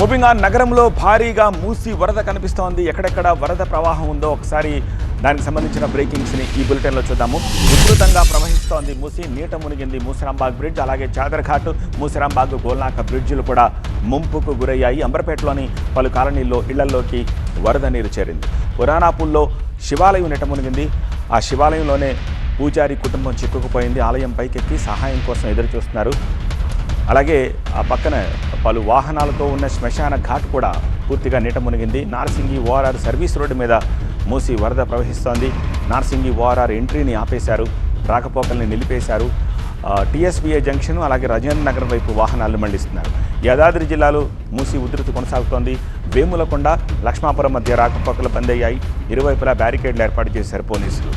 Moving on, నగరంలో భారీగా మూసి వరద కనిపిస్తోంది. ఎక్కడెక్కడ వరద ప్రవాహం ఉందో ఒకసారి దానికి సంబంధించిన బ్రేకింగ్స్ని ఈ బులెటిన్లో చూద్దాము. విస్తృతంగా ప్రవహిస్తోంది మూసి. నీట మునిగింది మూసిరాంబాగ్ బ్రిడ్జ్, అలాగే చాదర్ఘాట్, మూసిరాంబాగ్, గోల్నాక బ్రిడ్జిలు కూడా ముంపుకు గురయ్యాయి. అంబర్పేటలోని పలు కాలనీల్లో ఇళ్లలోకి వరద నీరు చేరింది. పురాణాపూల్లో శివాలయం నీట మునిగింది. ఆ శివాలయంలోనే పూజారి కుటుంబం చిక్కుకుపోయింది. ఆలయం పైకెక్కి సహాయం కోసం ఎదురు చూస్తున్నారు. అలాగే ఆ పక్కన పలు వాహనాలతో ఉన్న శ్మశాన ఘాట్ కూడా పూర్తిగా నీట మునిగింది. నార్సింగి ఓఆర్ఆర్ సర్వీస్ రోడ్డు మీద మూసి వరద ప్రవహిస్తోంది. నార్సింగి ఓఆర్ఆర్ ఎంట్రీని ఆపేశారు, రాకపోకల్ని నిలిపేశారు. టీఎస్బీఏ జంక్షన్, అలాగే రాజేంద్ర నగర్ వైపు వాహనాలను మళ్లిస్తున్నారు. యాదాద్రి జిల్లాలో మూసి ఉధృతి కొనసాగుతోంది. వేములకొండ, లక్ష్మాపురం మధ్య రాకపోకలు బంద్ అయ్యాయి. ఇరువైపులా బ్యారికేడ్లు ఏర్పాటు చేశారు పోలీసులు.